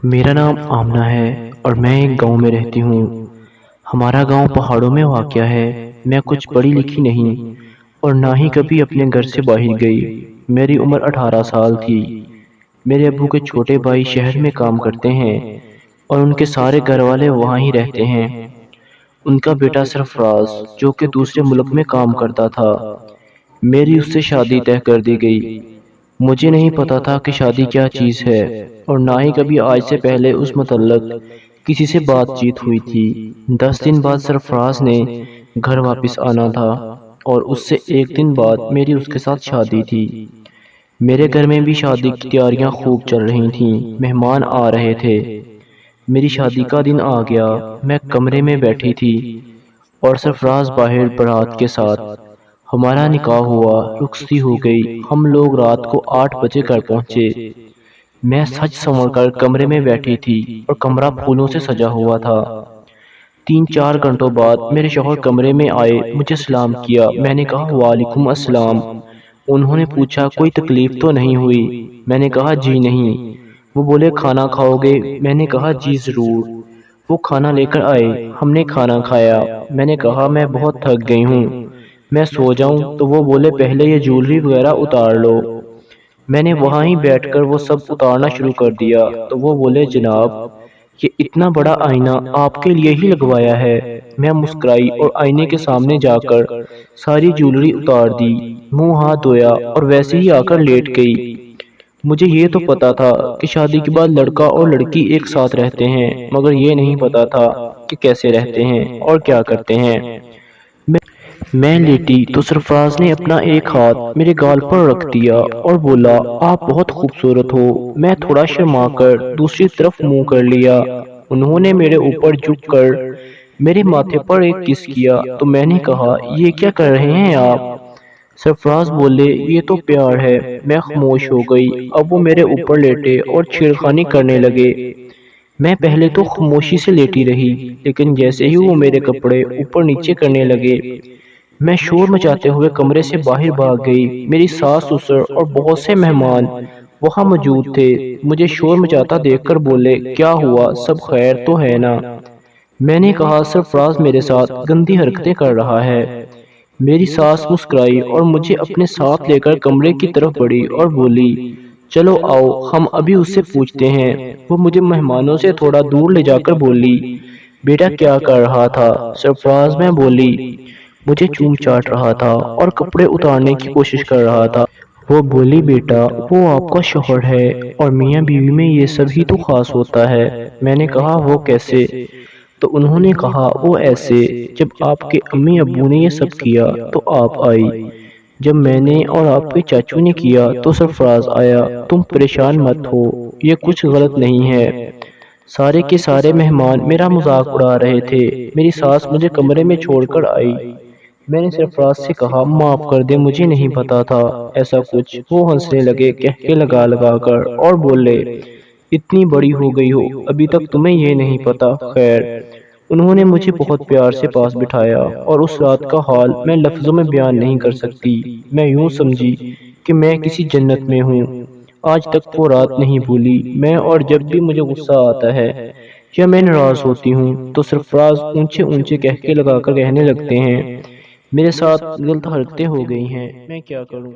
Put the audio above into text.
میرا نام آمنہ ہے اور میں ایک گاؤں میں رہتی ہوں۔ ہمارا گاؤں پہاڑوں میں واقع ہے۔ میں کچھ پڑھی لکھی نہیں اور نہ ہی کبھی اپنے گھر سے باہر گئی۔ میری عمر 18 سال تھی۔ میرے ابو کے چھوٹے بھائی شہر میں کام کرتے ہیں اور ان کے سارے گھر والے وہاں ہی رہتے ہیں۔ ان کا بیٹا سرفراز جو کہ دوسرے ملک میں کام کرتا تھا، میری اس سے شادی طے کر دی گئی۔ مجھے نہیں پتا تھا کہ شادی کیا چیز ہے اور نہ ہی کبھی آج سے پہلے اس متعلق کسی سے بات چیت ہوئی تھی۔ 10 دن بعد سرفراز نے گھر واپس آنا تھا اور اس سے ایک دن بعد میری اس کے ساتھ شادی تھی۔ میرے گھر میں بھی شادی کی تیاریاں خوب چل رہی تھیں، مہمان آ رہے تھے۔ میری شادی کا دن آ گیا، میں کمرے میں بیٹھی تھی اور سرفراز باہر بارات کے ساتھ۔ ہمارا نکاح ہوا، رخصتی ہو گئی۔ ہم لوگ رات کو 8 بجے گھر پہنچے۔ میں سج سنور کر کمرے میں بیٹھی تھی اور کمرہ پھولوں سے سجا ہوا تھا۔ 3-4 گھنٹوں بعد میرے شوہر کمرے میں آئے، مجھے سلام کیا۔ میں نے کہا وعلیکم السلام۔ انہوں نے پوچھا کوئی تکلیف تو نہیں ہوئی؟ میں نے کہا جی نہیں۔ وہ بولے کھانا کھاؤ گے؟ میں نے کہا جی ضرور۔ وہ کھانا لے کر آئے، ہم نے کھانا کھایا۔ میں نے کہا میں بہت تھک گئی ہوں، میں سو جاؤں؟ تو وہ بولے پہلے یہ جولری وغیرہ اتار لو۔ میں نے وہاں ہی بیٹھ کر وہ سب اتارنا شروع کر دیا تو وہ بولے جناب یہ اتنا بڑا آئینہ آپ کے لیے ہی لگوایا ہے۔ میں مسکرائی اور آئینے کے سامنے جا کر ساری جولری اتار دی، منہ ہاتھ دھویا اور ویسے ہی آ کر لیٹ گئی۔ مجھے یہ تو پتا تھا کہ شادی کے بعد لڑکا اور لڑکی ایک ساتھ رہتے ہیں، مگر یہ نہیں پتا تھا کہ کیسے رہتے ہیں اور کیا کرتے ہیں۔ میں لیٹی تو سرفراز نے اپنا ایک ہاتھ میرے گال پر رکھ دیا اور بولا آپ بہت خوبصورت ہو۔ میں تھوڑا شرما کر دوسری طرف منہ کر لیا۔ انہوں نے میرے اوپر جھک کر میرے ماتھے پر ایک کس کیا تو میں نے کہا یہ کیا کر رہے ہیں آپ؟ سرفراز بولے یہ تو پیار ہے۔ میں خاموش ہو گئی۔ اب وہ میرے اوپر لیٹے اور چھیڑخانی کرنے لگے۔ میں پہلے تو خاموشی سے لیٹی رہی، لیکن جیسے ہی وہ میرے کپڑے اوپر نیچے کرنے لگے، میں شور مچاتے ہوئے کمرے سے باہر بھاگ گئی۔ میری ساس سسر اور بہت سے مہمان وہاں موجود تھے۔ مجھے شور مچاتا دیکھ کر بولے کیا ہوا، سب خیر تو ہے نا؟ میں نے کہا سرفراز میرے ساتھ گندی حرکتیں کر رہا ہے۔ میری ساس مسکرائی اور مجھے اپنے ساتھ لے کر کمرے کی طرف بڑھی اور بولی چلو آؤ ہم ابھی اس سے پوچھتے ہیں۔ وہ مجھے مہمانوں سے تھوڑا دور لے جا کر بولی بیٹا کیا کر رہا تھا؟ سرفراز میں بولی مجھے چوم چاٹ رہا تھا اور کپڑے اتارنے کی کوشش کر رہا تھا۔ وہ بولی بیٹا وہ آپ کا شوہر ہے اور میاں بیوی میں یہ سب ہی تو خاص ہوتا ہے۔ میں نے کہا وہ کیسے؟ تو انہوں نے کہا وہ ایسے، جب آپ کے امی ابو نے یہ سب کیا تو آپ آئی، جب میں نے اور آپ کے چاچو نے کیا تو سرفراز آیا۔ تم پریشان مت ہو، یہ کچھ غلط نہیں ہے۔ سارے کے سارے مہمان میرا مذاق اڑا رہے تھے۔ میری ساس مجھے کمرے میں چھوڑ کر آئی۔ میں نے سرفراز سے کہا معاف کر دے، مجھے نہیں پتا تھا ایسا کچھ۔ وہ ہنسنے لگے کہکے لگا لگا کر اور بولے اتنی بڑی ہو گئی ہو ابھی تک تمہیں یہ نہیں پتا؟ خیر۔ انہوں نے مجھے بہت پیار سے پاس بٹھایا اور اس رات کا حال میں لفظوں میں بیان نہیں کر سکتی۔ میں یوں سمجھی کہ میں کسی جنت میں ہوں۔ آج تک وہ رات نہیں بھولی میں، اور جب بھی مجھے غصہ آتا ہے یا میں ناراض ہوتی ہوں تو سرفراز اونچے اونچے کہکے لگا کر کہنے لگتے ہیں میرے ساتھ غلط حرکتیں ہو گئی ہیں، میں کیا کروں؟